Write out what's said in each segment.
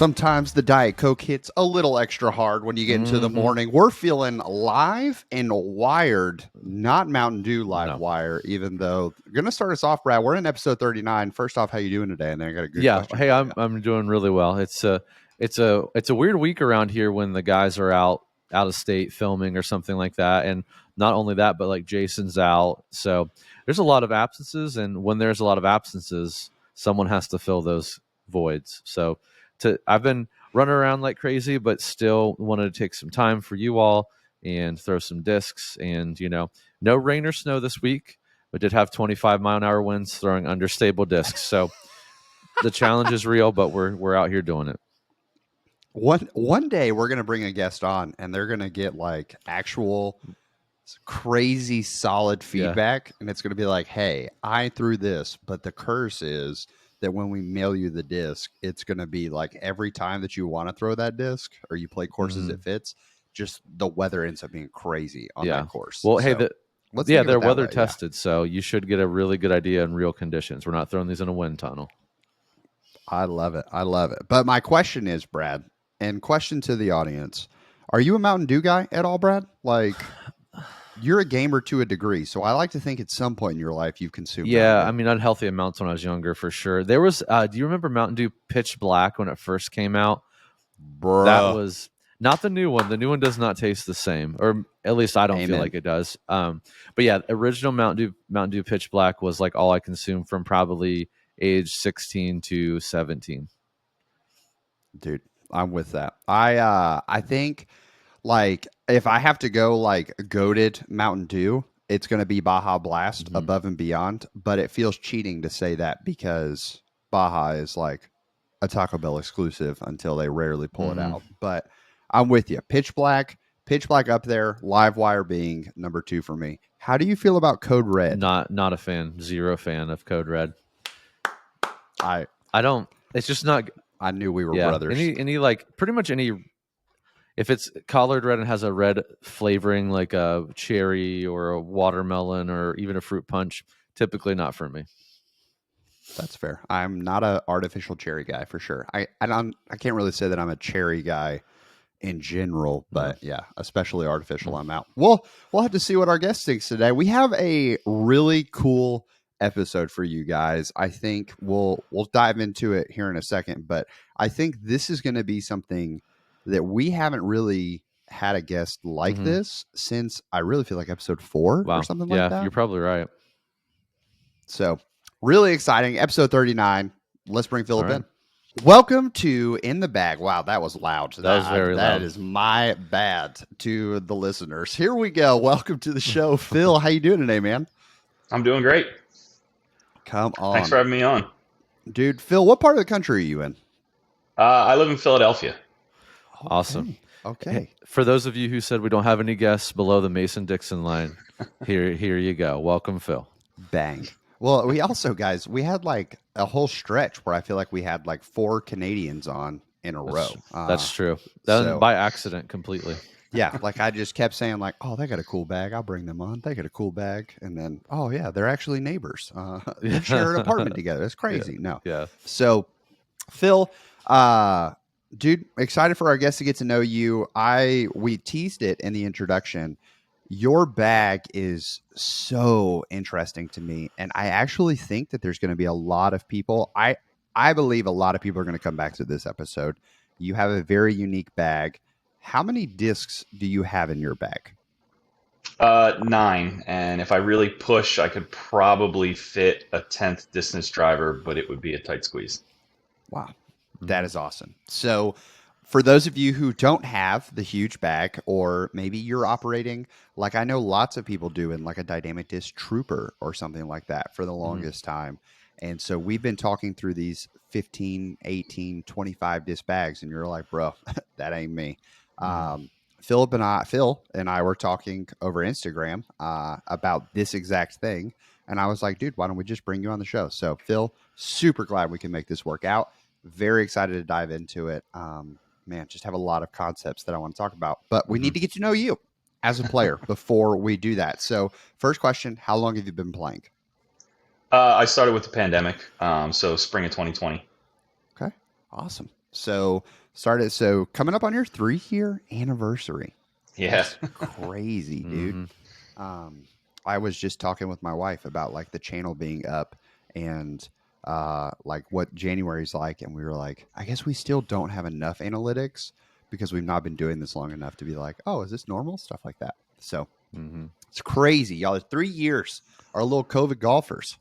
Sometimes the Diet Coke hits a little extra hard when you get into the morning. We're feeling live and wired, not Mountain Dew live wire, even though you're going to start us off, Brad. We're in episode 39. First off, how you doing today? And then I got a good question. Hey, I'm doing really well. It's a weird week around here when the guys are out of state filming or something like that. And not only that, but like Jason's out. So there's a lot of absences. And when there's a lot of absences, someone has to fill those voids. So I've been running around like crazy, but still wanted to take some time for you all and throw some discs. And, no rain or snow this week, but did have 25-mile-an-hour winds throwing understable discs. So the challenge is real, but we're out here doing it. One day we're going to bring a guest on and they're going to get like actual crazy solid feedback. And it's going to be like, hey, I threw this, but the curse is that when we mail you the disc, it's going to be like every time that you want to throw that disc or you play courses it fits, just the weather ends up being crazy on that course. Well, so, hey, they're weather tested, so you should get a really good idea in real conditions. We're not throwing these in a wind tunnel. I love it. But my question is, Brad, and question to the audience, are you a Mountain Dew guy at all, Brad? Like, you're a gamer to a degree, so I like to think at some point in your life you've consumed. Yeah, I mean, unhealthy amounts when I was younger, for sure. There was, do you remember Mountain Dew Pitch Black when it first came out? Bruh. That was not the new one. The new one does not taste the same, or at least I don't feel like it does. But yeah, original Mountain Dew Pitch Black was like all I consumed from probably age 16 to 17. Dude, I'm with that. I think like if I have to go like goated Mountain Dew, it's going to be Baja Blast above and beyond. But it feels cheating to say that because Baja is like a Taco Bell exclusive until they rarely pull it out. But I'm with you. Pitch Black up there. Live Wire being number 2 for me. How do you feel about Code Red? Not a fan. Zero fan of Code Red. I don't. It's just not. I knew we were brothers. Any like pretty much any. If it's collared red and has a red flavoring like a cherry or a watermelon or even a fruit punch, typically not for me. That's fair. I'm not an artificial cherry guy for sure. I can't really say that I'm a cherry guy in general, but yeah, especially artificial, I'm out. We'll have to see what our guest thinks today. We have a really cool episode for you guys. I think we'll dive into it here in a second, but I think this is going to be something that we haven't really had a guest like this since I really feel like episode 4 or something like that. Yeah, you're probably right. So really exciting. Episode 39. Let's bring Philip in. Welcome to In the Bag. Wow, that was loud. That was very loud. That is my bad to the listeners. Here we go. Welcome to the show. Phil, how you doing today, man? I'm doing great. Come on. Thanks for having me on. Dude, Phil, what part of the country are you in? I live in Philadelphia. Awesome. Okay. For those of you who said we don't have any guests below the Mason-Dixon line, here you go. Welcome, Phil. Bang. Well, we also, guys, we had like a whole stretch where I feel like we had like 4 Canadians on in a row. That's true. That was by accident completely. Yeah, like I just kept saying like, oh, they got a cool bag. I'll bring them on. They got a cool bag. And then, oh, yeah, they're actually neighbors. They share an apartment together. It's crazy. Yeah. So, Phil, dude, excited for our guest to get to know you. We teased it in the introduction. Your bag is so interesting to me, and I actually think that there's going to be a lot of people. I believe a lot of people are going to come back to this episode. You have a very unique bag. How many discs do you have in your bag? 9, and if I really push, I could probably fit a 10th distance driver, but it would be a tight squeeze. Wow, that is awesome. So for those of you who don't have the huge bag, or maybe you're operating, like I know lots of people do in like a dynamic disc trooper or something like that for the longest time. And so we've been talking through these 15, 18, 25 disc bags, and you're like, bro, that ain't me. Phil and I were talking over Instagram about this exact thing. And I was like, dude, why don't we just bring you on the show? So Phil, super glad we can make this work out. Very excited to dive into it. Man, just have a lot of concepts that I want to talk about, but we need to get to know you as a player before we do that. So first question, how long have you been playing? I started with the pandemic, so spring of 2020. Okay, awesome. So coming up on your 3-year anniversary. Yeah. That's crazy, dude. Mm-hmm. I was just talking with my wife about like the channel being up and like what January's like, and we were like, I guess we still don't have enough analytics because we've not been doing this long enough to be like, oh, is this normal? Stuff like that. So Mm-hmm. it's crazy, y'all. 3 years, our little COVID golfers.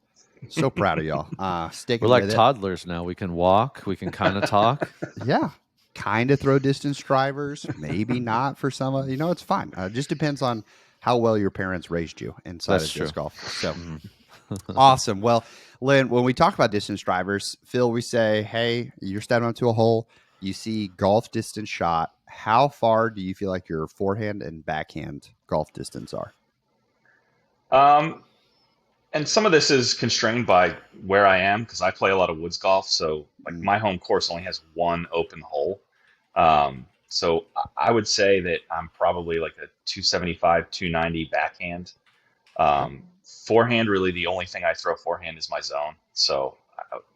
So proud of y'all. We're Sticking like with it. toddlers now. We can walk. We can kind of talk. Yeah. Kind of throw distance drivers, maybe not for some of it's fine. It just depends on how well your parents raised you inside That's of true. disc golf. So Mm-hmm. awesome. Well, Lynn, when we talk about distance drivers, Phil, we say, hey, you're stepping up to a hole, you see golf distance shot. How far do you feel like your forehand and backhand golf distance are? And some of this is constrained by where I am because I play a lot of woods golf. So like my home course only has one open hole. So I would say that I'm probably like a 275, 290 backhand. Okay. Forehand, really the only thing I throw forehand is my zone. So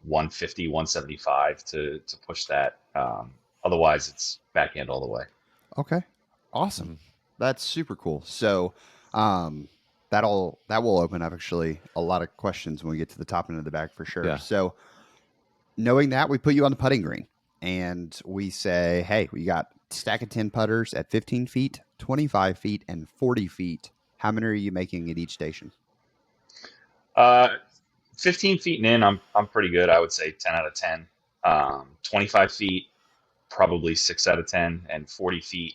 150, 175 to push that. Otherwise, it's backhand all the way. Okay. Awesome. Mm-hmm. That's super cool. So, that will open up actually a lot of questions when we get to the top end of the bag for sure. Yeah. So, knowing that, we put you on the putting green and we say, hey, we got stack of 10 putters at 15 feet, 25 feet, and 40 feet. How many are you making at each station? 15 feet and in, I'm pretty good. I would say 10 out of 10. 25 feet, probably 6 out of 10, and 40 feet,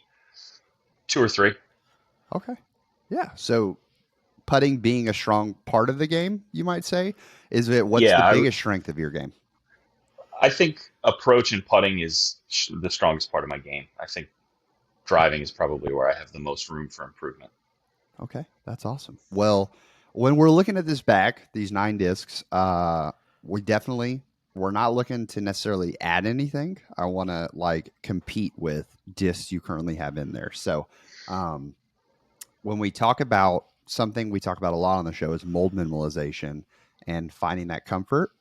2 or 3. Okay. Yeah. So, putting being a strong part of the game, you might say, what's Yeah, the biggest strength of your game? I think approach and putting is the strongest part of my game. I think driving is probably where I have the most room for improvement. Okay, that's awesome. Well, when we're looking at this back, these 9 discs, we're not looking to necessarily add anything. I want to like compete with discs you currently have in there. So, um, when we talk about something we talk about a lot on the show is mold minimalization and finding that comfort.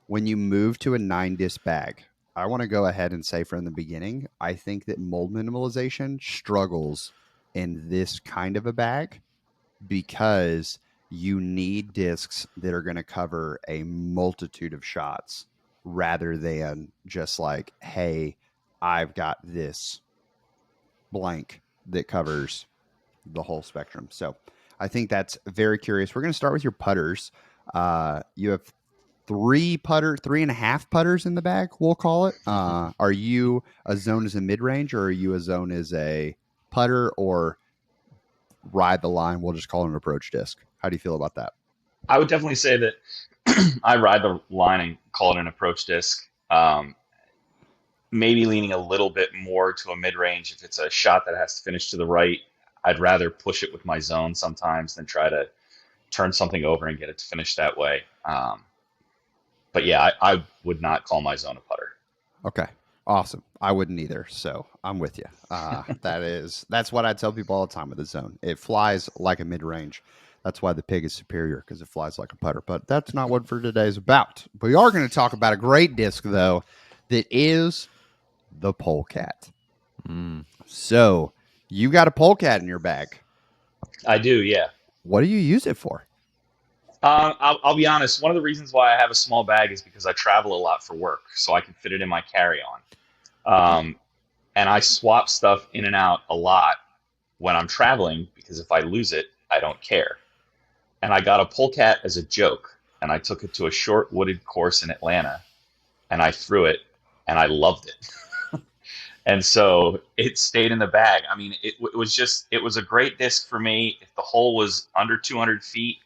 When you move to a 9 disc bag, I want to go ahead and say from the beginning, I think that mold minimalization struggles in this kind of a bag because you need discs that are going to cover a multitude of shots rather than just like, hey, I've got this blank that covers the whole spectrum. So I think that's very curious. We're going to start with your putters. You have 3.5 putters in the bag, we'll call it. Are you a zone as a mid range or are you a zone as a putter or ride the line? We'll just call it an approach disc. How do you feel about that? I would definitely say that I ride the line and call it an approach disc. Maybe leaning a little bit more to a mid range if it's a shot that has to finish to the right. I'd rather push it with my zone sometimes than try to turn something over and get it to finish that way. But yeah, I would not call my zone a putter. Okay. Awesome. I wouldn't either. So I'm with you. That's what I tell people all the time with the zone. It flies like a mid range. That's why the pig is superior because it flies like a putter. But that's not what for today is about. We are going to talk about a great disc though, that is the polecat. So you got a polecat in your bag. I do, yeah. What do you use it for? I'll be honest. One of the reasons why I have a small bag is because I travel a lot for work, so I can fit it in my carry-on. And I swap stuff in and out a lot when I'm traveling because if I lose it, I don't care. And I got a polecat as a joke, and I took it to a short wooded course in Atlanta, and I threw it, and I loved it. And so it stayed in the bag. I mean, it was a great disc for me. If the hole was under 200 feet,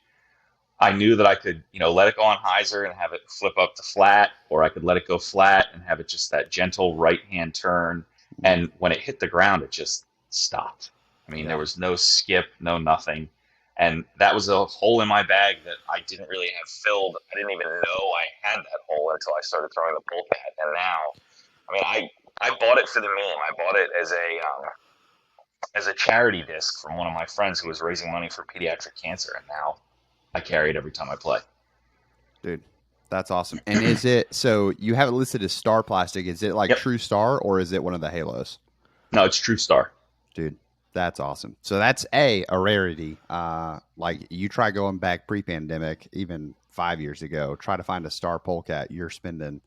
I knew that I could, let it go on hyzer and have it flip up to flat, or I could let it go flat and have it just that gentle right hand turn. And when it hit the ground, it just stopped. I mean, there was no skip, no nothing. And that was a hole in my bag that I didn't really have filled. I didn't even know I had that hole until I started throwing the polecat. And now, I mean, I bought it for the meme. I bought it as a charity disc from one of my friends who was raising money for pediatric cancer, and now I carry it every time I play. Dude, That's awesome. And is it, so you have it listed as star plastic. Is it like Yep. true star or is it one of the halos? No, it's True Star. Dude, that's awesome. So that's a rarity. Like you try going back pre-pandemic, even 5 years ago, try to find a star polecat, you're spending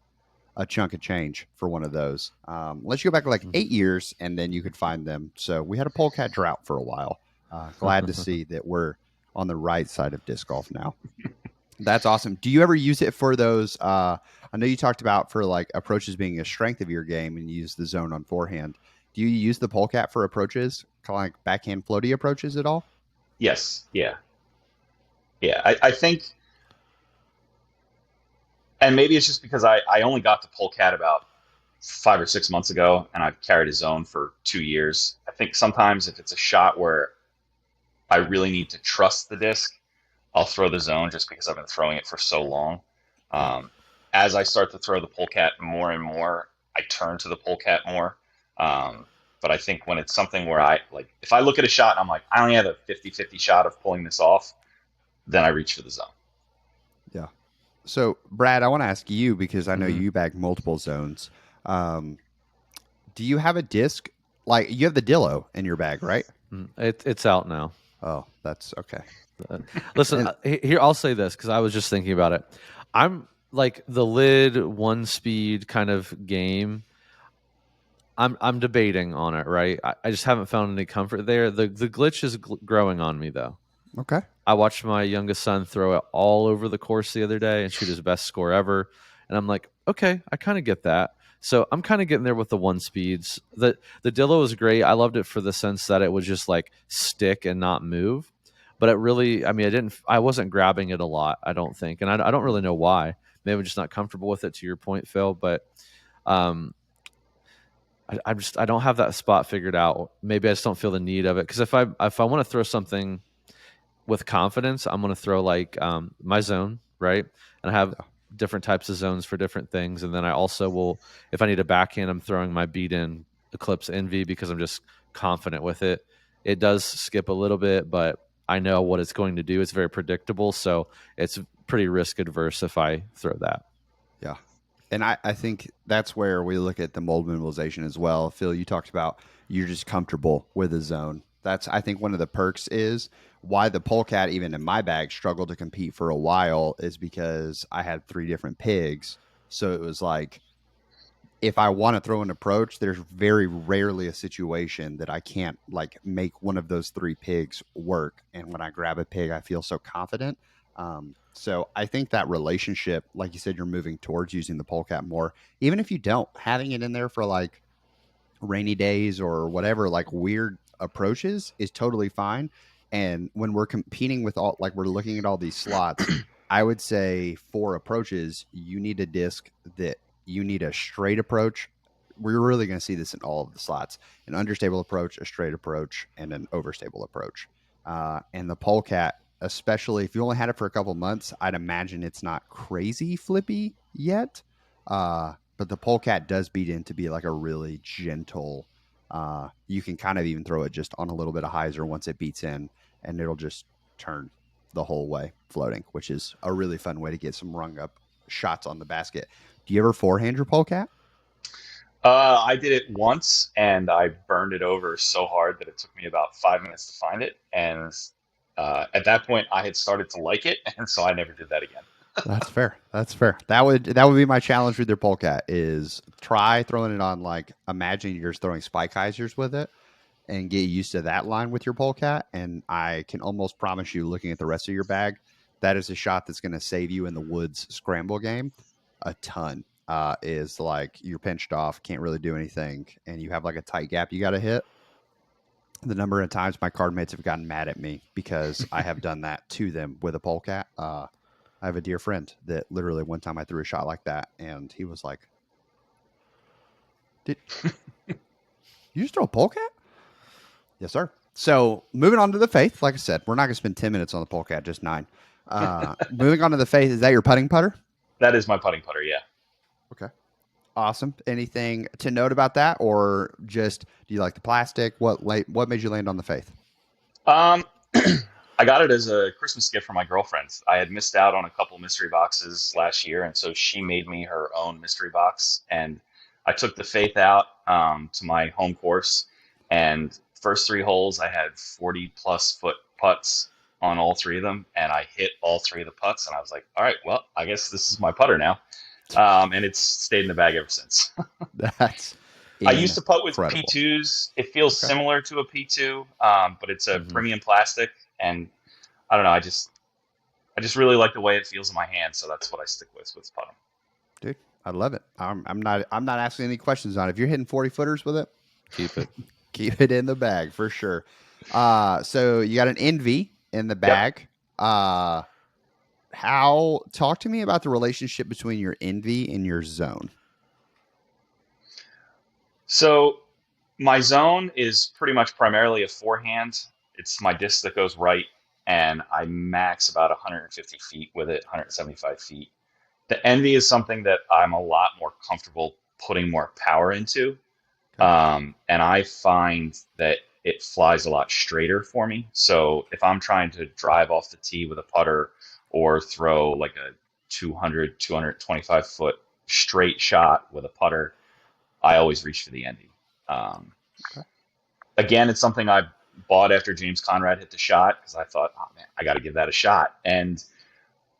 a chunk of change for one of those. Unless you go back like 8 years and then you could find them. So we had a polecat drought for a while. Glad to see that we're on the right side of disc golf now. That's awesome. Do you ever use it for those? I know you talked about for like approaches being a strength of your game and you use the zone on forehand. Do you use the polecat for approaches, kind of like backhand floaty approaches at all? Yes. Yeah. Yeah. I think, and maybe it's just because I only got to Polecat about 5 or 6 months ago, and I've carried a zone for 2 years. I think sometimes if it's a shot where I really need to trust the disc, I'll throw the zone just because I've been throwing it for so long. Um, as I start to throw the polecat more and more, I turn to the polecat more. But I think when it's something where I like, if I look at a shot and I'm like, I only have a 50-50 shot of pulling this off, then I reach for the zone. Yeah. So, Brad, I want to ask you because I know Mhm. you bag multiple zones. Um, do you have a disc? Like you have the Dillo in your bag, right? It's out now. Oh, that's okay. Listen, And here I'll say this because I was just thinking about it. I'm like the lid one speed kind of game. I'm debating on it, right? I just haven't found any comfort there. The glitch is growing on me though. okay. I watched my youngest son throw it all over the course the other day and shoot his best score ever, and I'm like, okay, I kind of get that. So I'm kind of getting there with the one speeds. The Dillo was great. I loved it for the sense that it would just like stick and not move. But it really, I mean, I wasn't grabbing it a lot. I don't think, and I don't really know why. Maybe I'm just not comfortable with it. To your point, Phil, but um, I don't have that spot figured out. Maybe I just don't feel the need of it because if I want to throw something with confidence, I'm going to throw like my zone, right? And I have different types of zones for different things. And then I also will, if I need a backhand, I'm throwing my beat in Eclipse Envy because I'm just confident with it. It does skip a little bit, but I know what it's going to do. It's very predictable. So it's pretty risk adverse if I throw that. Yeah. And I think that's where we look at the mold minimalization as well. Phil, you talked about you're just comfortable with a zone. That's, I think, one of the perks is why the polecat, even in my bag, struggled to compete for a while is because I had 3 different pigs. So it was like, if I want to throw an approach, there's very rarely a situation that I can't like make one of those 3 pigs work. And when I grab a pig, I feel so confident. So I think that relationship, like you said, you're moving towards using the polecat more, even if you don't, having it in there for like rainy days or whatever, like weird approaches is totally fine. And when we're competing with all, like we're looking at all these slots, I would say for approaches, you need a disc that you need a straight approach. We're really going to see this in all of the slots: an understable approach, a straight approach, and an overstable approach. And the polecat, especially if you only had it for a couple months, I'd imagine it's not crazy flippy yet. But the polecat does beat in to be like a really gentle. You can kind of even throw it just on a little bit of hyzer once it beats in, and it'll just turn the whole way floating, which is a really fun way to get some rung up shots on the basket. Do you ever forehand your polecat? I did it once and I burned it over so hard that it took me about 5 minutes to find it. And at that point, I had started to like it, and so I never did that again. That's fair. That's fair. That would be my challenge with your polecat is try throwing it on like imagine you're just throwing spike hyzers with it and get used to that line with your polecat. And I can almost promise you, looking at the rest of your bag, that is a shot that's going to save you in the woods scramble game a ton. Is like you're pinched off, can't really do anything, and you have like a tight gap you got to hit. The number of times my card mates have gotten mad at me because I have done that to them with a polecat. I have a dear friend that literally one time I threw a shot like that, and he was like, "Did you just throw a polecat?" Yes, sir. So moving on to the faith, like I said, we're not going to spend 10 minutes on the polecat, just 9. Moving on to the faith, is that your putting putter? That is my putting putter, yeah. Okay. Awesome. Anything to note about that, or just do you like the plastic? What made you land on the faith? Um, I got it as a Christmas gift from my girlfriend. I had missed out on a couple mystery boxes last year, and so she made me her own mystery box. And I took the Faith out to my home course, and first three holes I had 40+ foot putts on all three of them, and I hit all three of the putts, and I was like, all right, well, I guess this is my putter now. And it's stayed in the bag ever since. That's I used to putt with incredible. P2s. It feels Okay. similar to a P2, but it's a Mhm. premium plastic, and I don't know. I just really like the way it feels in my hand, so that's what I stick with putting. Dude, I love it. I'm not asking any questions on it. If you're hitting 40 footers with it, Keep it. keep it in the bag for sure. So you got an Envy in the Yep. bag. Talk to me about the relationship between your Envy and your Zone. So my zone is pretty much primarily a forehand. It's my disc that goes right, and I max about 150 feet with it, 175 feet. The Envy is something that I'm a lot more comfortable putting more power into. And I find that it flies a lot straighter for me. So if I'm trying to drive off the tee with a putter or throw like a 200, 225 foot straight shot with a putter, I always reach for the Envy. Um, Okay. Again, it's something I bought after James Conrad hit the shot because I thought, oh man, I got to give that a shot. And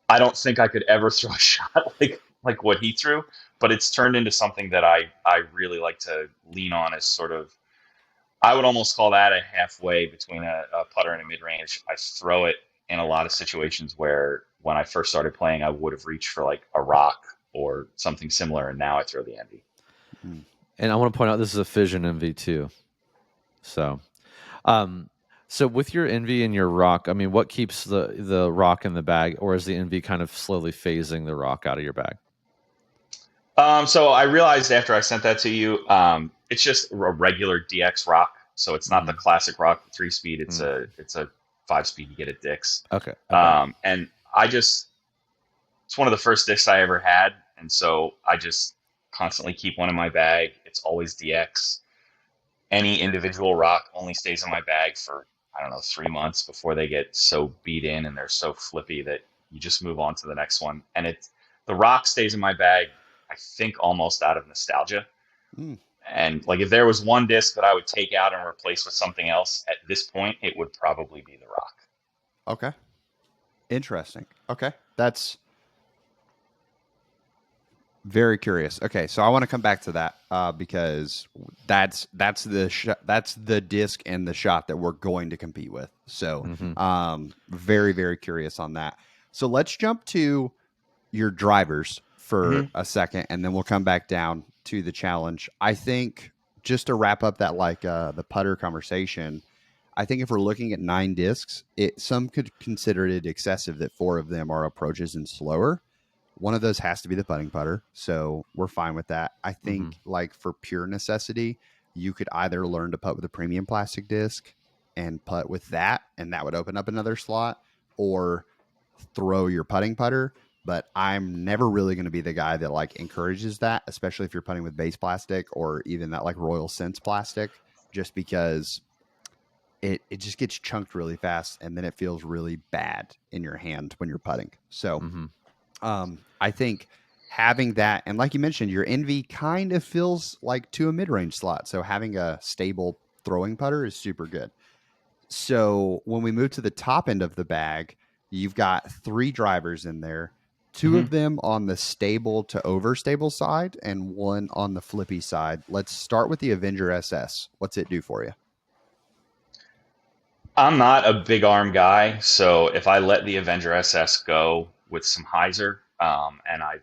I don't think I could ever throw a shot like what he threw, but it's turned into something that I really like to lean on as sort of, I would almost call that a halfway between a putter and a mid range. I throw it in a lot of situations where when I first started playing, I would have reached for like a rock or something similar, and now I throw the Envy. And I want to point out this is a Fission MV2. So, so with your Envy and your rock, I mean, what keeps the rock in the bag, or is the Envy kind of slowly phasing the rock out of your bag? So I realized after I sent that to you, it's just a regular DX rock. So it's not the classic rock 3-speed. It's a 5-speed you get at Dick's. Okay. And it's one of the first discs I ever had, and so I just constantly keep one in my bag. It's always DX. Any individual rock only stays in my bag for, I don't know, 3 months before they get so beat in and they're so flippy that you just move on to the next one. And the rock stays in my bag, I think, almost out of nostalgia. Mm. And like if there was one disc that I would take out and replace with something else at this point, it would probably be the rock. Okay. Interesting. Okay. That's very curious. Okay, so I want to come back to that because that's the disc and the shot that we're going to compete with. So, very very curious on that. So let's jump to your drivers for a second, and then we'll come back down to the challenge. I think just to wrap up that the putter conversation, I think if we're looking at 9 discs, some could consider it excessive that 4 of them are approaches and slower. One of those has to be the putting putter, so we're fine with that. I think, like for pure necessity, you could either learn to putt with a premium plastic disc and putt with that, and that would open up another slot, or throw your putting putter. But I'm never really going to be the guy that like encourages that, especially if you're putting with base plastic or even that like Royal Sense plastic, just because it just gets chunked really fast and then it feels really bad in your hand when you're putting. So I think having that, and like you mentioned, your Envy kind of feels like to a mid-range slot. So having a stable throwing putter is super good. So when we move to the top end of the bag, you've got 3 drivers in there, 2 of them on the stable to overstable side and 1 on the flippy side. Let's start with the Avenger SS. What's it do for you? I'm not a big arm guy, so if I let the Avenger SS go with some hyzer, and I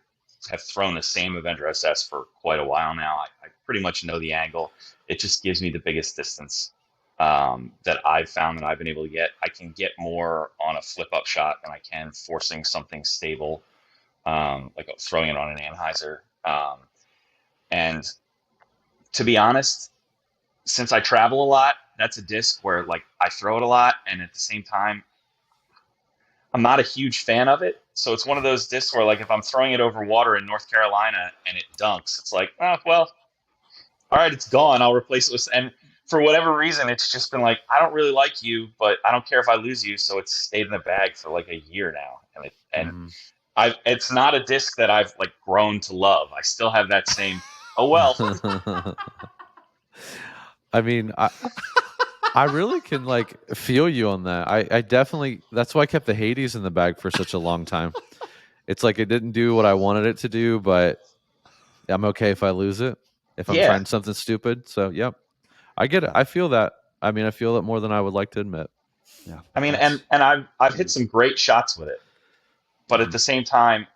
have thrown the same Avenger SS for quite a while now, I pretty much know the angle. It just gives me the biggest distance that I've found that I've been able to get. I can get more on a flip up shot than I can forcing something stable, like throwing it on an anhyzer. And to be honest, since I travel a lot, that's a disc where like I throw it a lot, and at the same time, I'm not a huge fan of it. So it's one of those discs where like if I'm throwing it over water in North Carolina and it dunks, it's like, oh well, all right, it's gone. I'll replace it with. And for whatever reason, it's just been like, I don't really like you, but I don't care if I lose you. So it's stayed in the bag for like a year now. And Mhm. it's not a disc that I've like grown to love. I still have that same, oh, well. I mean, I really can like feel you on that. I definitely, that's why I kept the Hades in the bag for such a long time. It's like it didn't do what I wanted it to do, but I'm okay if I lose it, if I'm Yeah. trying something stupid. So, yep, I get it. Yeah. I feel that. I mean, I feel it more than I would like to admit. Yeah. I mean, That's and I've hit some great shots with it, but at Mhm. the same time,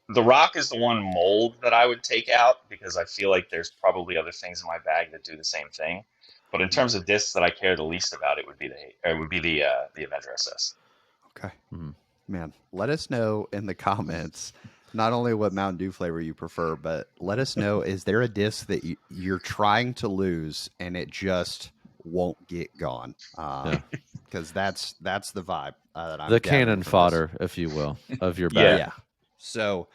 the rock is the one mold that I would take out because I feel like there's probably other things in my bag that do the same thing. But in mhm. terms of discs that I care the least about, it would be the Avenger SS. Okay. Mhm. Man, let us know in the comments not only what Mountain Dew flavor you prefer, but let us know, is there a disc that you're trying to lose and it just won't get gone? Yeah. Because that's the vibe that I'm The gathering cannon from this. fodder, if you will, of your Yeah. bag. Yeah. So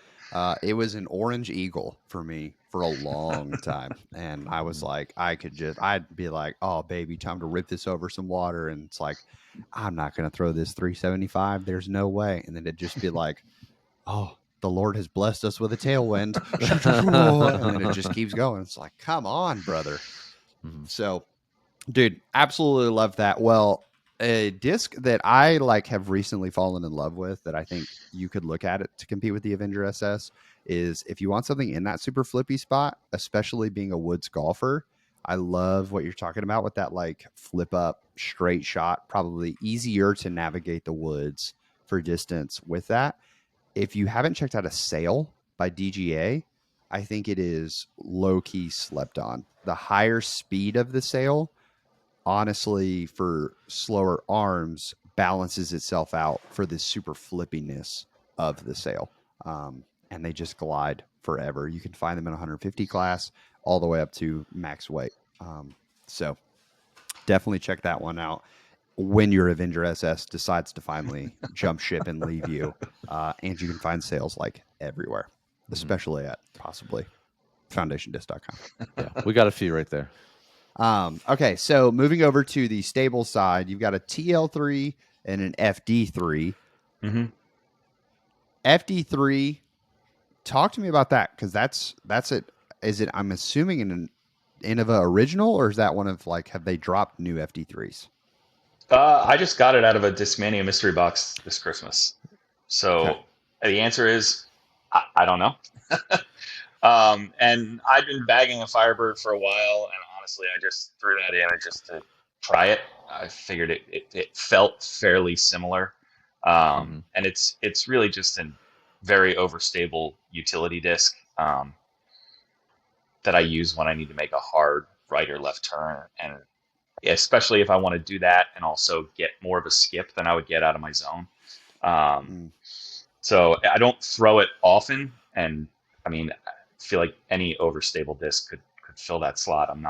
it was an orange eagle for me for a long time. And I was Mhm. like, I'd be like, oh, baby, time to rip this over some water. And it's like, I'm not going to throw this 375. There's no way. And then it'd just be like, oh, the Lord has blessed us with a tailwind. And then it just keeps going. It's like, come on, brother. Mhm. So dude, absolutely love that. Well, a disc that I like have recently fallen in love with that I think you could look at it to compete with the Avenger SS is if you want something in that super flippy spot, especially being a woods golfer. I love what you're talking about with that like flip up straight shot, probably easier to navigate the woods for distance with that. If you haven't checked out a Sail by DGA, I think it is low key slept on. The higher speed of the Sail honestly for slower arms balances itself out for the super flippiness of the sail. And they just glide forever. You can find them in 150 class all the way up to max weight. So definitely check that one out when your Avenger SS decides to finally jump ship and leave you. And you can find sales like everywhere, Mhm. especially at possibly foundationdisc.com. Yeah, we got a few right there. Okay, so moving over to the stable side, you've got a TL3 and an FD3. Mm-hmm. FD3, talk to me about that because that's it. Is it? I'm assuming an Innova original, or is that one of like have they dropped new FD3s? I just got it out of a Discmania mystery box this Christmas. Okay, So the answer is I don't know. And I've been bagging a Firebird for a while, and honestly, I just threw that in just to try it. I figured it felt fairly similar, Mhm. and it's really just a very overstable utility disc that I use when I need to make a hard right or left turn, and especially if I want to do that and also get more of a skip than I would get out of my zone. Um, mm, so I don't throw it often, and I mean, I feel like any overstable disc could fill that slot. I'm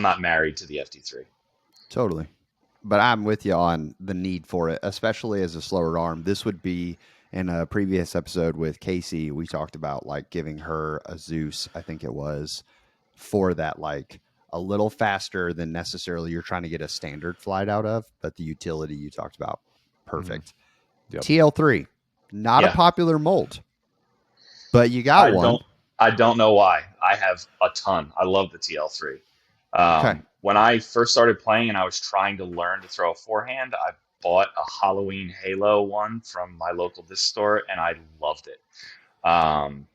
not married to the FD3. totally. But I'm with you on the need for it, especially as a slower arm. This would be in a previous episode with Casey. We talked about like giving her a Zeus, I think it was, for that like a little faster than necessarily you're trying to get a standard flight out of, but the utility you talked about, Mhm. perfect. Yep. TL3, not a Yeah, popular mold, but you got I one. don't I don't know why. I have a ton. I love the TL3. Okay. When I first started playing and I was trying to learn to throw a forehand, I bought a Halloween Halo one from my local disc store, and I loved it. Um,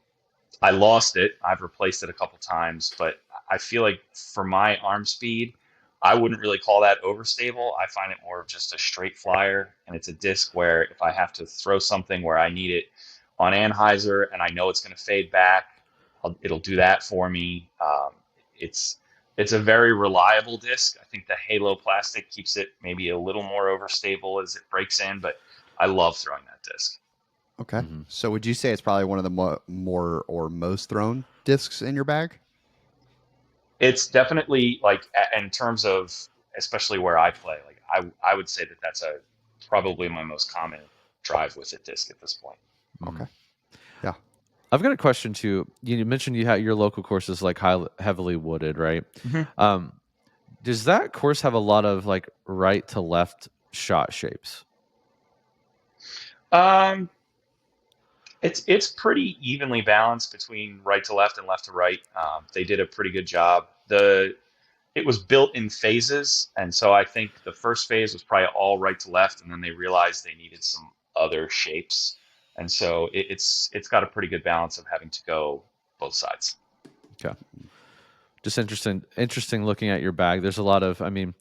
I lost it. I've replaced it a couple times, but I feel like for my arm speed, I wouldn't really call that overstable. I find it more of just a straight flyer, and it's a disc where if I have to throw something where I need it on anhyzer and I know it's going to fade back, it'll do that for me. It's it's a very reliable disc. I think the Halo plastic keeps it maybe a little more overstable as it breaks in, but I love throwing that disc. Okay. Mhm. So would you say it's probably one of the more or most thrown discs in your bag? It's definitely like in terms of especially where I play, like I would say that that's a probably my most common drive with a disc at this point. Okay. Mhm. Yeah. I've got a question too. You mentioned you had your local course is like heavily wooded, right? Mhm. Um, Does that course have a lot of like right to left shot shapes? Um, it's pretty evenly balanced between right to left and left to right. They did a pretty good job. It was built in phases, and so I think the first phase was probably all right to left, and then they realized they needed some other shapes, and so it's got a pretty good balance of having to go both sides. Okay. Just interesting looking at your bag. There's a lot of, I mean,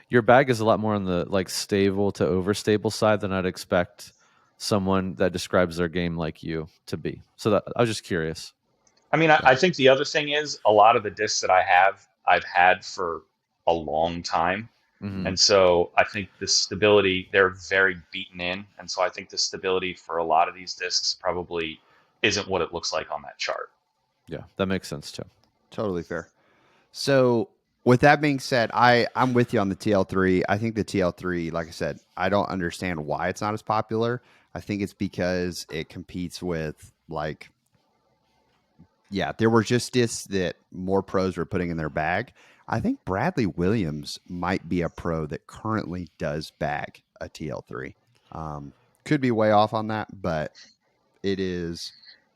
your bag is a lot more on the like stable to overstable side than I'd expect someone that describes their game like you to be. So that I was just curious. I mean, I think the other thing is a lot of the discs that I have, I've had for a long time. Hmm. And so I think the stability, they're very beaten in. And so I think the stability for a lot of these discs probably isn't what it looks like on that chart. Yeah, that makes sense too. Totally fair. So with that being said, I'm with you on the TL3. I think the TL3, like I said, I don't understand why it's not as popular. I think it's because it competes with like, yeah, there were just discs that more pros were putting in their bag. I think Bradley Williams might be a pro that currently does bag a TL3. Could be way off on that, but it is,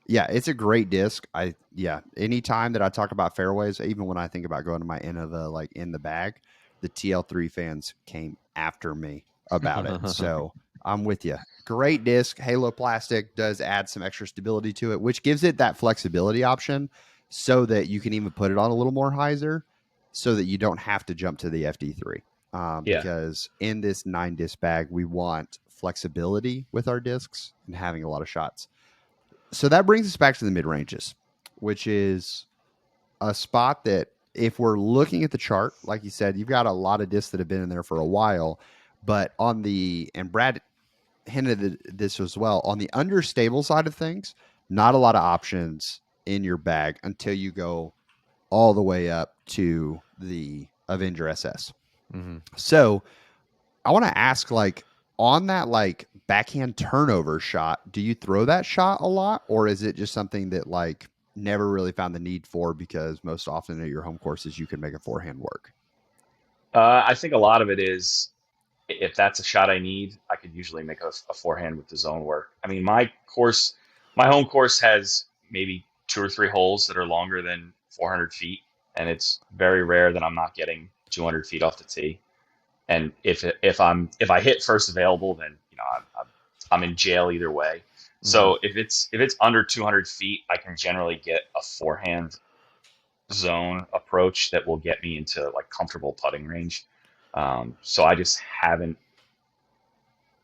yeah, it's a great disc. Anytime that I talk about fairways, even when I think about going to my end of the like in the bag, the TL3 fans came after me about it. So I'm with you. Great disc. Halo plastic does add some extra stability to it, which gives it that flexibility option so that you can even put it on a little more hyzer so that you don't have to jump to the FD3. Yeah. Because in this 9 disc bag, we want flexibility with our discs and having a lot of shots. So that brings us back to the mid ranges, which is a spot that if we're looking at the chart, like you said, you've got a lot of discs that have been in there for a while, but and Brad hinted at this as well, on the understable side of things, not a lot of options in your bag until you go all the way up to the Avenger SS. Hmm. So I want to ask, like, on that like backhand turnover shot, do you throw that shot a lot, or is it just something that like never really found the need for because most often at your home courses you can make a forehand work? I think a lot of it is if that's a shot I need, I could usually make a forehand with the zone work. I mean, my home course has maybe 2 or 3 holes that are longer than 400 feet, and it's very rare that I'm not getting 200 feet off the tee. And if I hit first available, then I'm in jail either way. Hmm. So if it's under 200 feet, I can generally get a forehand zone approach that will get me into like comfortable putting range. So I just haven't,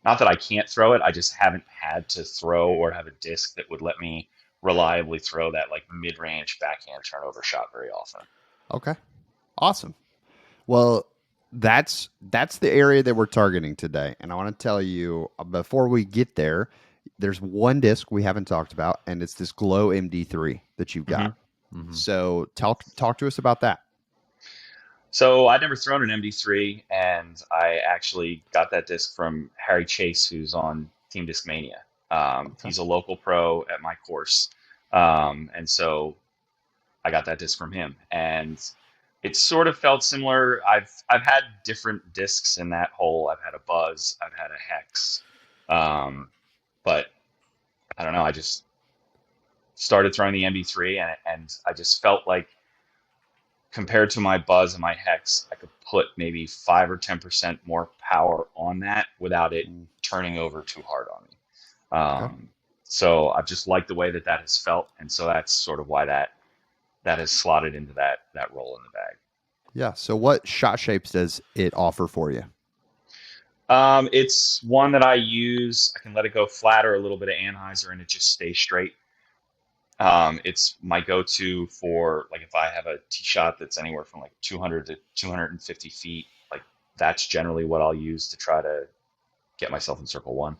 not that I can't throw it, I just haven't had to throw or have a disc that would let me reliably throw that like mid-range backhand turnover shot very often. Okay, awesome. Well, that's the area that we're targeting today, and I want to tell you before we get there, there's one disc we haven't talked about, and it's this Glow MD3 that you've Hmm. got. Hmm. So talk to us about that. So I'd never thrown an MD3, and I actually got that disc from Harry Chase, who's on Team Discmania. Okay. He's a local pro at my course, and so I got that disc from him, and it sort of felt similar. I've had different discs in that hole. I've had a Buzz, I've had a Hex, um, but I don't know. I just started throwing the MD3, and I just felt like compared to my Buzz and my Hex, I could put maybe 5 or 10% more power on that without it Mm, turning over too hard on me. okay. So I've just liked the way that that has felt, and so that's sort of why that has slotted into that role in the bag. Yeah. So what shot shapes does it offer for you? It's one that I use. I can let it go flat or a little bit of anhyzer, and it just stays straight. It's my go-to for like if I have a tee shot that's anywhere from like 200 to 250 feet. Like that's generally what I'll use to try to get myself in circle one.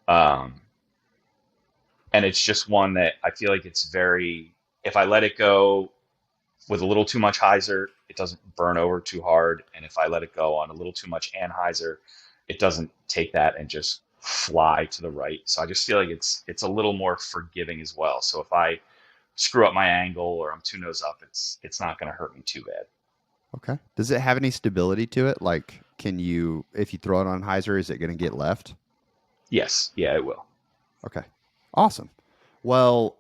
Um, and it's just one that I feel like it's very. If I let it go with a little too much hyzer, it doesn't burn over too hard. And if I let it go on a little too much anhyzer, it doesn't take that and just fly to the right. So I just feel like it's a little more forgiving as well. So if I screw up my angle or I'm 2 nose up, it's not going to hurt me too bad. Okay. Does it have any stability to it? Like, can you, if you throw it on hyzer, is it going to get left? Yes, yeah, it will. Okay. Awesome. Well,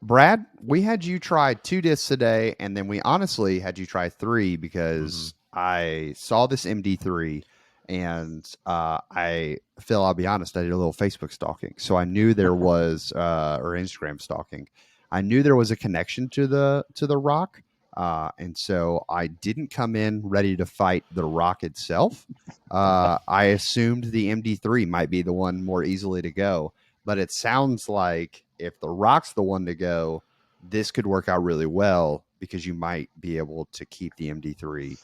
Brad, we had you try 2 discs today, and then we honestly had you try 3 because I saw this MD3, and Phil, I'll be honest, I did a little Facebook stalking, so I knew there was, or Instagram stalking, I knew there was a connection to the rock, and so I didn't come in ready to fight the rock itself. I assumed the MD3 might be the one more easily to go, but it sounds like if the rock's the one to go, this could work out really well because you might be able to keep the MD3.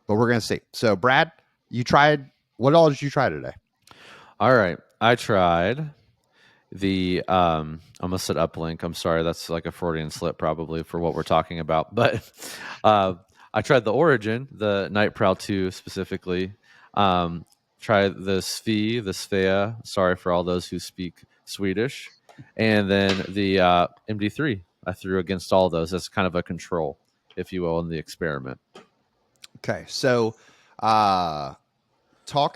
But we're going to see. So, Brad, you tried, what all did you try today? All right. I tried the I almost said uplink. I'm sorry, that's like a Freudian slip probably for what we're talking about. But I tried the Origin, the Night Prowl 2 specifically. Tried the Svi, the Svea. Sorry for all those who speak Swedish. And then the MD3. I threw against all those as kind of a control, if you will, in the experiment. Okay. So, talk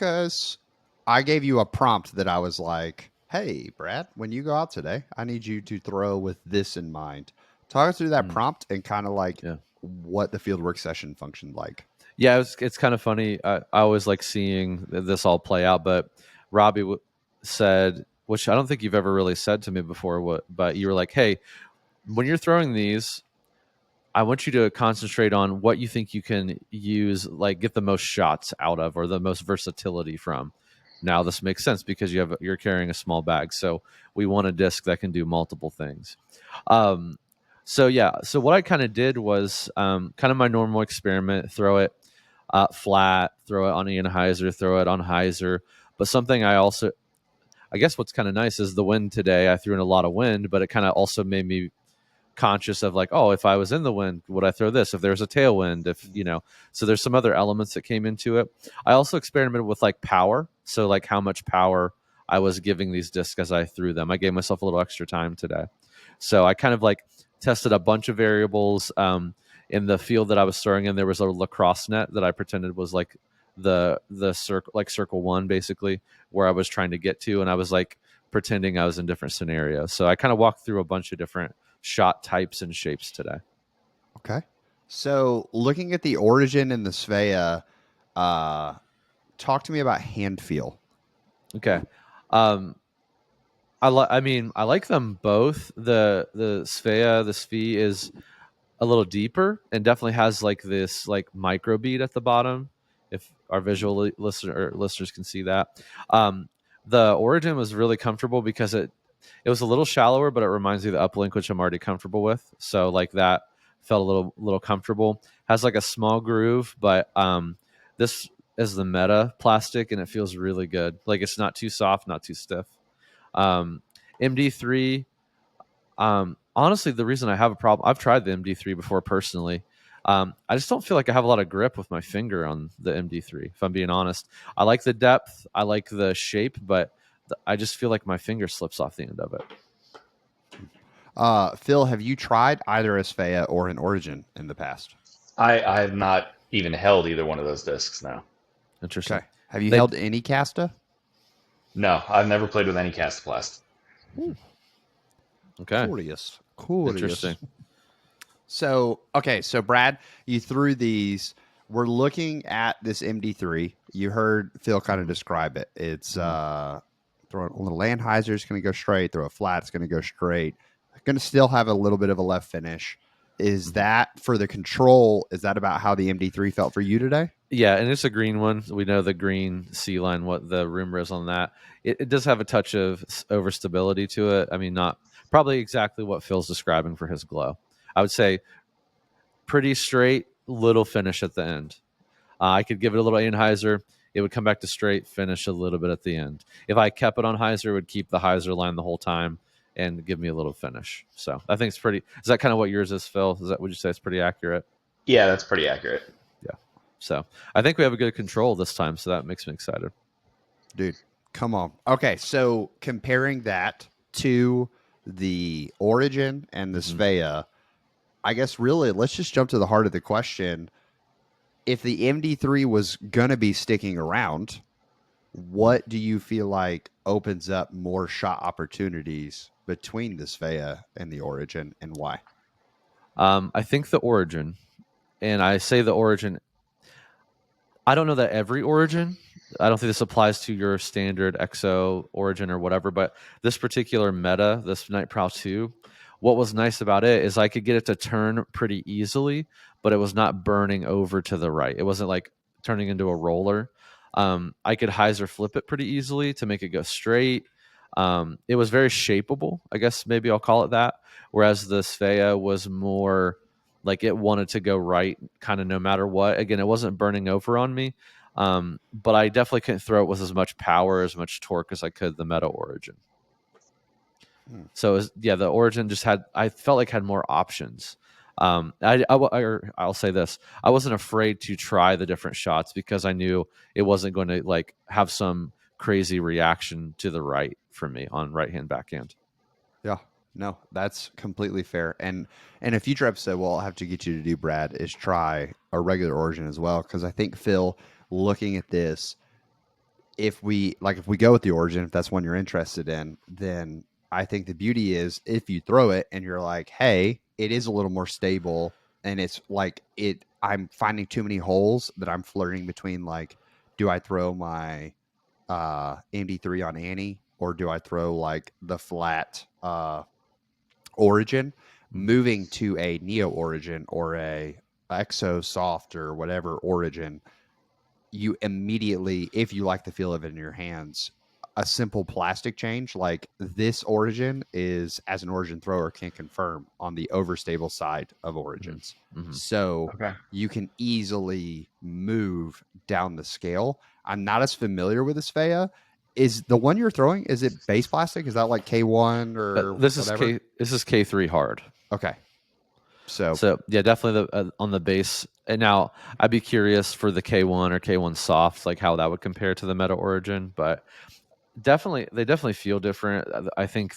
us. I gave you a prompt that I was like, hey, Brad, when you go out today, I need you to throw with this in mind. Talk us through that prompt and kind of like what the fieldwork session functioned like. Yeah, it's kind of funny. I always like seeing this all play out. But Robbie said, which I don't think you've ever really said to me before, but you were like, hey, when you're throwing these, I want you to concentrate on what you think you can use, like get the most shots out of or the most versatility from. Now this makes sense because you're carrying a small bag, so we want a disc that can do multiple things. So what I kind of did was kind of my normal experiment: throw it flat, throw it on Anheuser, throw it on hyzer. But something I guess what's kind of nice is the wind today. I threw in a lot of wind, but it kind of also made me conscious of like, oh, if I was in the wind, would I throw this? If there's a tailwind, so there's some other elements that came into it. I also experimented with like power. So like how much power I was giving these discs as I threw them. I gave myself a little extra time today. So I kind of like tested a bunch of variables in the field that I was throwing in. There was a lacrosse net that I pretended was like the circle one, basically, where I was trying to get to. And I was like pretending I was in different scenarios. So I kind of walked through a bunch of different shot types and shapes today. Okay. So looking at the Origin and the Svea, talk to me about hand feel. Okay. I like them both. The Svea, the Svi is a little deeper and definitely has like this like micro bead at the bottom. If our visual listeners can see that. The Origin was really comfortable because it was a little shallower, but it reminds me of the uplink, which I'm already comfortable with. So like that felt a little comfortable. Has like a small groove, but this is the Meta plastic and it feels really good. Like it's not too soft, not too stiff. MD3. Honestly, the reason I have a problem, I've tried the MD3 before personally. I just don't feel like I have a lot of grip with my finger on the MD3. If I'm being honest, I like the depth, I like the shape, but I just feel like my finger slips off the end of it. Phil, have you tried either a Svea or an Origin in the past? I have not even held either one of those discs now. Interesting. Okay. Have you held any Casta? No, I've never played with any Castaplast. Okay. Curious. Interesting. So Brad, you threw these. We're looking at this MD3. You heard Phil kind of describe it. It's throw a little Anheuser, it's going to go straight. Throw a flat, it's going to go straight. Going to still have a little bit of a left finish. Is that for the control? Is that about how the MD3 felt for you today? Yeah, and it's a green one. We know the green C line, what the rumor is on that. It does have a touch of overstability to it. I mean, not probably exactly what Phil's describing for his glow. I would say pretty straight, little finish at the end. I could give it a little Anheuser. It would come back to straight, finish a little bit at the end. If I kept it on hyzer, it would keep the hyzer line the whole time and give me a little finish. So I think it's pretty. Is that kind of what yours is, Phil? Would you say it's pretty accurate? Yeah, that's pretty accurate. Yeah. So I think we have a good control this time. So that makes me excited. Dude, come on. Okay, so comparing that to the Origin and the Svea, I guess really let's just jump to the heart of the question. if the MD3 was gonna be sticking around, what do you feel like opens up more shot opportunities between the Svea and the Origin, and why? I think the Origin, and I say the Origin. I don't know that every Origin. I don't think this applies to your standard EXO Origin or whatever, but this particular meta, this Night Prowl 2, what was nice about it is I could get it to turn pretty easily, but it was not burning over to the right. It wasn't like turning into a roller. I could hyzer flip it pretty easily to make it go straight. It was very shapeable, I guess maybe I'll call it that. Whereas the Svea was more like it wanted to go right kind of no matter what. Again, it wasn't burning over on me, but I definitely couldn't throw it with as much power, as much torque as I could the Meta Origin. So it was, yeah, the Origin just had, I felt like had more options. I'll say this: I wasn't afraid to try the different shots because I knew it wasn't going to like have some crazy reaction to the right for me on right hand backhand. Yeah, no, that's completely fair. And in a future episode, what I'll have to get you to do, Brad, is try a regular Origin as well, because I think Phil, looking at this, if we go with the Origin, if that's one you're interested in, then I think the beauty is if you throw it and you're like, hey, it is a little more stable, and it's like I'm finding too many holes that I'm flirting between, like, do I throw my MD3 on Annie, or do I throw like the flat Origin? Moving to a Neo Origin or a Exo Soft or whatever Origin, you immediately, if you like the feel of it in your hands, a simple plastic change like this Origin is, as an Origin thrower, can confirm on the overstable side of Origins. So you can easily move down the scale. I'm not as familiar with the Svea. Is the one you're throwing, is it base plastic? Is that like K1 or This whatever? This is K3 hard. Okay. So yeah, definitely on the base. And now I'd be curious for the K1 or K1 soft, like how that would compare to the Meta Origin. But definitely, they definitely feel different. I think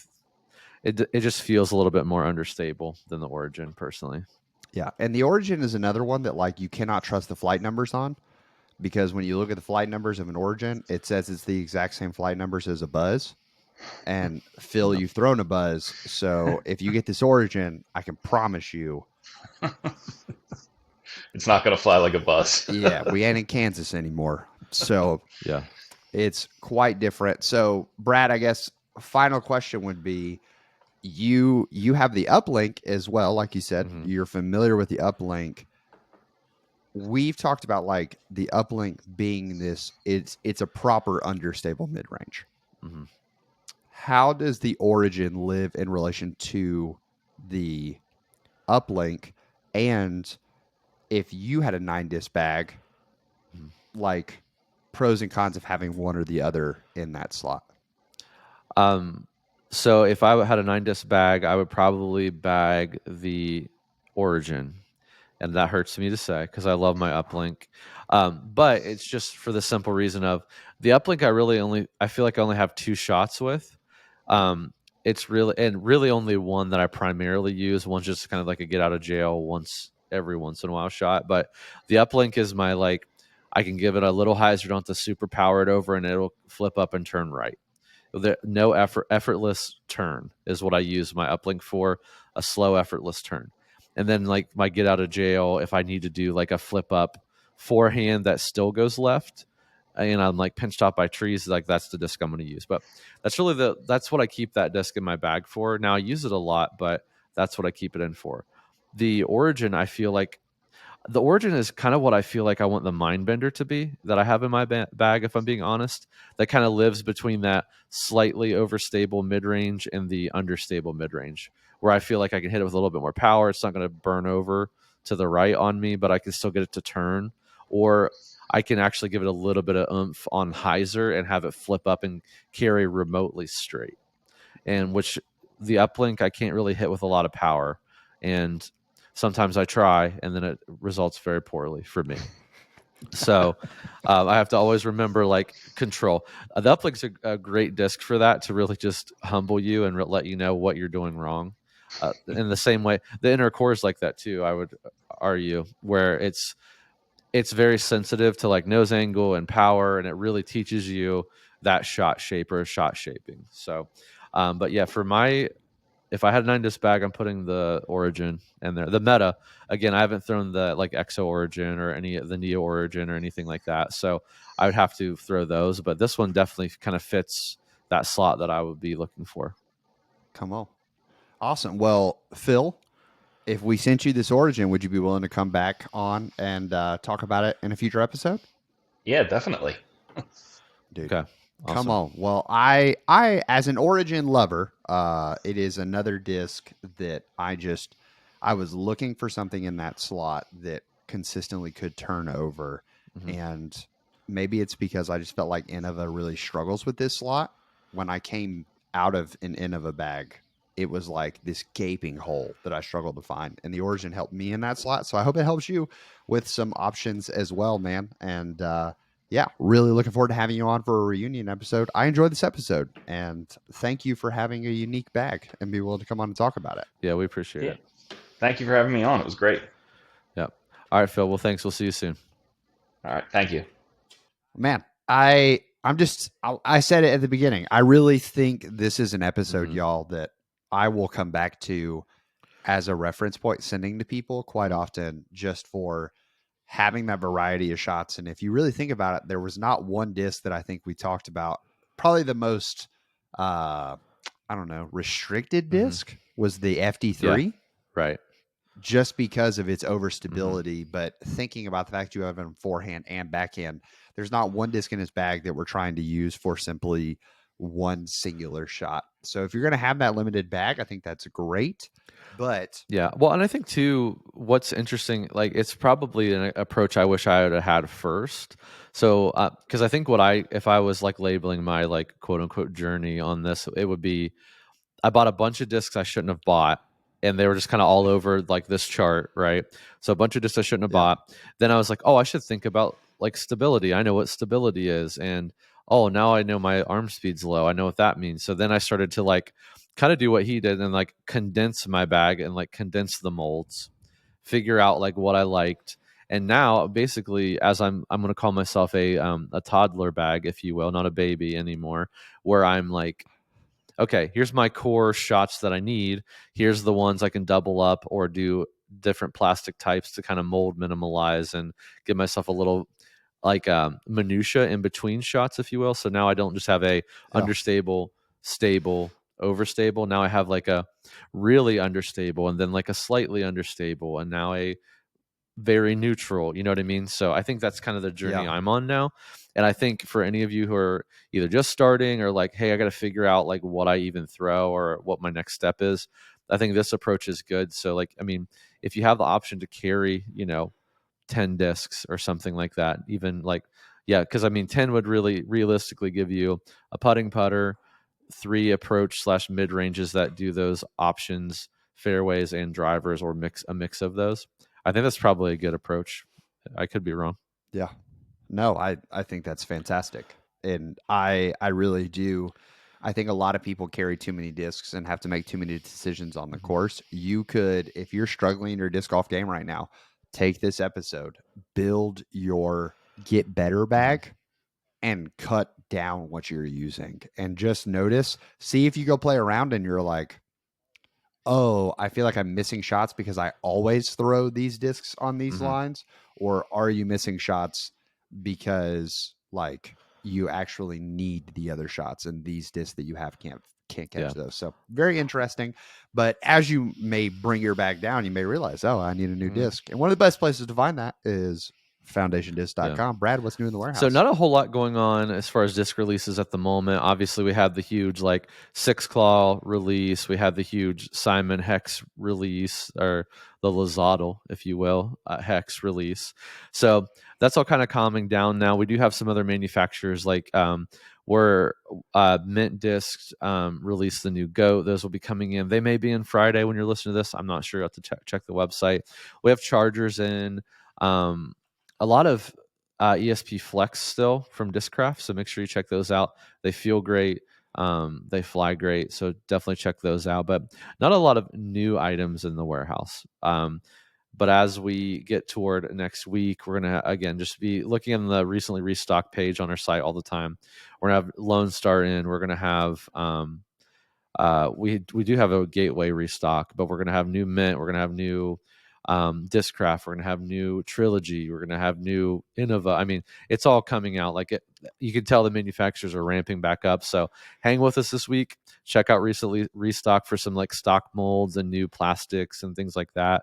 it just feels a little bit more understable than the Origin, personally. yeah, and the Origin is another one that, like, you cannot trust the flight numbers on, because when you look at the flight numbers of an Origin, it says it's the exact same flight numbers as a Buzz. And Phil, you've thrown a Buzz, so if you get this Origin, I can promise you, it's not going to fly like a bus. yeah, we ain't in Kansas anymore. So yeah, it's quite different. So, Brad, I guess final question would be, you have the uplink as well, like you said. You're familiar with the uplink. We've talked about, like, the uplink being this, it's a proper understable mid-range. How does the Origin live in relation to the uplink? And if you had a 9-disc bag, like, pros and cons of having one or the other in that slot? So if I had a 9-disc bag, I would probably bag the Origin. And that hurts me to say because I love my uplink. But it's just for the simple reason of the uplink I feel like I only have 2 shots with. It's really only one that I primarily use. One's just kind of like a get out of jail every once in a while shot. But the uplink is my, like, I can give it a little hyzer, don't have to super power it over, and it'll flip up and turn right. No effortless turn is what I use my uplink for, a slow, effortless turn. And then, like, my get out of jail, if I need to do like a flip up forehand that still goes left, and I'm like pinched off by trees, like that's the disc I'm going to use. But that's what I keep that disc in my bag for. Now I use it a lot, but that's what I keep it in for. The Origin, I feel like the Origin is kind of what I feel like I want the Mindbender to be that I have in my bag, if I'm being honest. That kind of lives between that slightly overstable mid-range and the understable mid-range, where I feel like I can hit it with a little bit more power. It's not going to burn over to the right on me, but I can still get it to turn. Or I can actually give it a little bit of oomph on hyzer and have it flip up and carry remotely straight. And which the uplink I can't really hit with a lot of power. And sometimes I try, and then it results very poorly for me. So I have to always remember, like, control. The uplink's a great disc for that, to really just humble you and let you know what you're doing wrong. In the same way, the inner core is like that too, I would argue, where it's it's very sensitive to like nose angle and power, and it really teaches you that shot shape or shot shaping. So, but yeah, for my if I had a 9 disc bag, I'm putting the Origin in there. The Meta, again, I haven't thrown the like Exo Origin or any of the Neo Origin or anything like that. So I would have to throw those. But this one definitely kind of fits that slot that I would be looking for. Come on. Awesome. Well, Phil, if we sent you this Origin, would you be willing to come back on and talk about it in a future episode? Yeah, definitely. Dude. Okay. Come Awesome. on. Well, I as an Origin lover, it is another disc that I was looking for something in that slot that consistently could turn over. Mhm. And maybe it's because I just felt like Innova really struggles with this slot. When I came out of an Innova bag, it was like this gaping hole that I struggled to find. And the Origin helped me in that slot. So I hope it helps you with some options as well, man. And yeah, really looking forward to having you on for a reunion episode. I enjoyed this episode, and thank you for having a unique bag and be willing to come on and talk about it. Yeah, we appreciate Yeah. it. Thank you for having me on. It was great. Yep. All right, Phil. Well, thanks. We'll see you soon. All right. Thank you. Man, I said it at the beginning. I really think this is an episode, y'all, that I will come back to as a reference point, sending to people quite often, just for having that variety of shots. And if you really think about it, there was not one disc that I think we talked about. Probably the most, I don't know, restricted disc was the FD3. Yeah. Right. Just because of its overstability. But thinking about the fact you have them forehand and backhand, there's not one disc in his bag that we're trying to use for simply one singular shot. So if you're going to have that limited bag, I think that's great. But yeah, well, and I think too, what's interesting, like it's probably an approach I wish I would have had first. So, because I think if I was like labeling my like quote unquote journey on this, it would be I bought a bunch of discs I shouldn't have bought, and they were just kind of all over like this chart, right? So a bunch of discs I shouldn't have bought. Then I was like, oh, I should think about like stability. I know what stability is, and oh, now I know my arm speed's low. I know what that means. So then I started to like kind of do what he did and like condense my bag and like condense the molds, figure out like what I liked. And now basically as I'm going to call myself a toddler bag, if you will, not a baby anymore, where I'm like, okay, here's my core shots that I need. Here's the ones I can double up or do different plastic types to kind of mold minimalize and give myself a little like minutia in between shots, if you will. So now I don't just have a understable, stable, overstable. Now I have like a really understable and then like a slightly understable and now a very neutral. You know what I mean? So I think that's kind of the journey I'm on now. And I think for any of you who are either just starting or like, hey, I got to figure out like what I even throw or what my next step is, I think this approach is good. So like, I mean, if you have the option to carry, 10 discs or something like that, even like, yeah, because I mean, 10 would really realistically give you a putting putter, 3 approach / mid ranges that do those options, fairways and drivers, or a mix of those. I think that's probably a good approach. I could be wrong. yeah, no, I think that's fantastic. And I really do. I think a lot of people carry too many discs and have to make too many decisions on the course. You could, if you're struggling in your disc golf game right now, take this episode, build your get better bag, and cut down what you're using. And just notice, see if you go play around and you're like, oh, I feel like I'm missing shots because I always throw these discs on these lines, or are you missing shots because like you actually need the other shots and these discs that you have can't catch those. So very interesting. But as you may bring your bag down, you may realize, oh, I need a new disc. And one of the best places to find that is foundationdisc.com. Brad, what's new in the warehouse? So not a whole lot going on as far as disc releases at the moment. Obviously, we have the huge like Six Claw release. We have the huge Simon Hex release, or the Lozado, if you will, Hex release. So that's all kind of calming down now. We do have some other manufacturers like where Mint Discs release the new Goat. Those will be coming in. They may be in Friday when you're listening to this. I'm not sure. You have to check the website. We have chargers in. A lot of ESP Flex still from Discraft, so make sure you check those out. They feel great. They fly great, so definitely check those out. But not a lot of new items in the warehouse. But as we get toward next week, we're going to, again, just be looking at the recently restocked page on our site all the time. We're going to have Lone Star in. We're going to have, we do have a Gateway restock, but we're going to have new Mint. We're going to have new Discraft. We're going to have new Trilogy. We're going to have new Innova. I mean, it's all coming out. Like you can tell the manufacturers are ramping back up. So hang with us this week. Check out recently restock for some like stock molds and new plastics and things like that.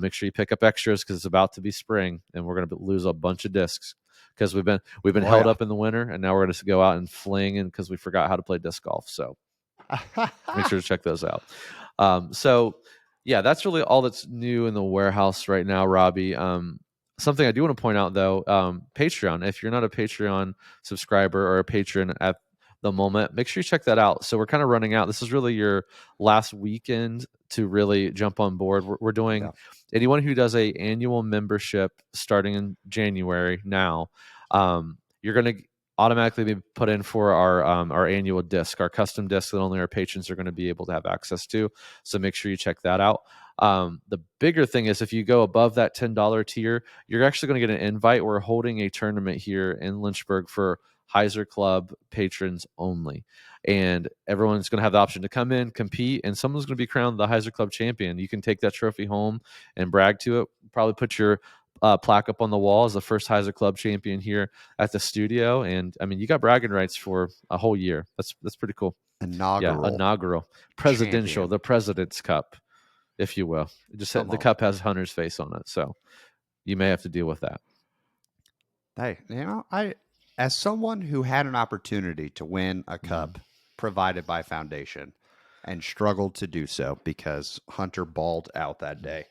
Make sure you pick up extras because it's about to be spring and we're going to lose a bunch of discs because we've been held up in the winter and now we're going to go out and fling and because we forgot how to play disc golf. So make sure to check those out. So yeah, that's really all that's new in the warehouse right now, Robbie. Something I do want to point out though, Patreon. If you're not a Patreon subscriber or a patron at the moment, make sure you check that out. So we're kind of running out. This is really your last weekend to really jump on board. We're doing anyone who does a annual membership starting in January now, you're going to automatically be put in for our annual disc, our custom disc that only our patrons are going to be able to have access to. So make sure you check that out. The bigger thing is if you go above that $10 tier, you're actually going to get an invite. We're holding a tournament here in Lynchburg for Heiser Club patrons only. And everyone's going to have the option to come in, compete, and someone's going to be crowned the Heiser Club champion. You can take that trophy home and brag to it. Probably put your plaque up on the wall as the first Heiser Club champion here at the studio. And I mean, you got bragging rights for a whole year. That's pretty cool. Inaugural. Presidential, champion. The President's Cup, if you will. The cup has Hunter's face on it. So you may have to deal with that. Hey, as someone who had an opportunity to win a cup provided by Foundation and struggled to do so because Hunter balled out that day.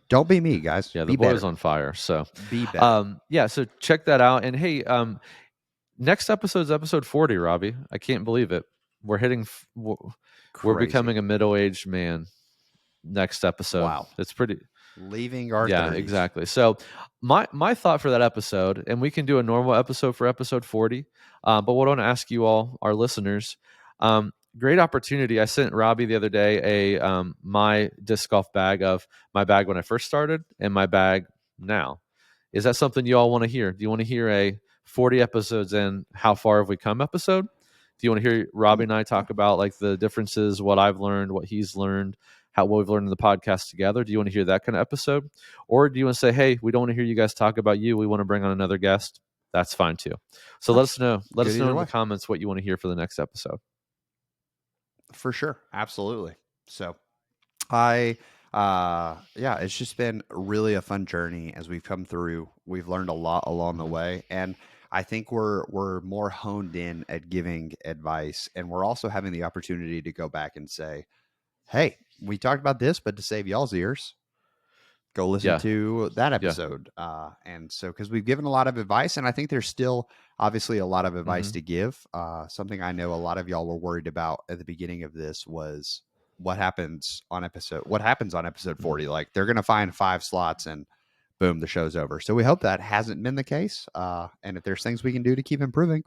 Don't be me, guys. Yeah, the boy's on fire. So be better. So check that out. And hey, next episode's episode 40, Robbie. I can't believe it. We're becoming a middle-aged man next episode. Wow. It's pretty leaving our 30s. Yeah, exactly. So my thought for that episode, and we can do a normal episode for episode 40, but what I want to ask you all, our listeners, great opportunity. I sent Robbie the other day my disc golf bag of my bag when I first started and my bag now. Is that something you all want to hear? Do you want to hear a 40 episodes in how far have we come episode? Do you want to hear Robbie and I talk about like the differences, what I've learned, what he's learned, what we've learned in the podcast together? Do you want to hear that kind of episode? Or do you want to say, hey, we don't want to hear you guys talk about you. We want to bring on another guest. That's fine too. So let us know. Let us know in the comments what you want to hear for the next episode. For sure. Absolutely. So it's just been really a fun journey as we've come through. We've learned a lot along the way. And I think we're more honed in at giving advice. And we're also having the opportunity to go back and say, hey, we talked about this, but to save y'all's ears, go listen to that episode. And so, because we've given a lot of advice, and I think there's still obviously a lot of advice to give. Something I know a lot of y'all were worried about at the beginning of this was what happens on episode 40. Like they're going to find 5 slots and boom, the show's over. So we hope that hasn't been the case. And if there's things we can do to keep improving,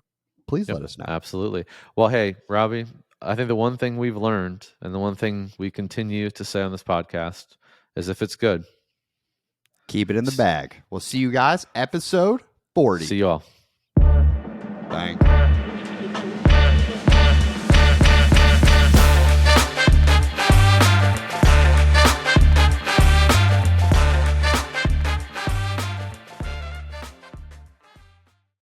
please let us know. Absolutely. Well, hey, Robbie, I think the one thing we've learned and the one thing we continue to say on this podcast is if it's good, keep it in the bag. We'll see you guys episode 40. See you all. Thank you.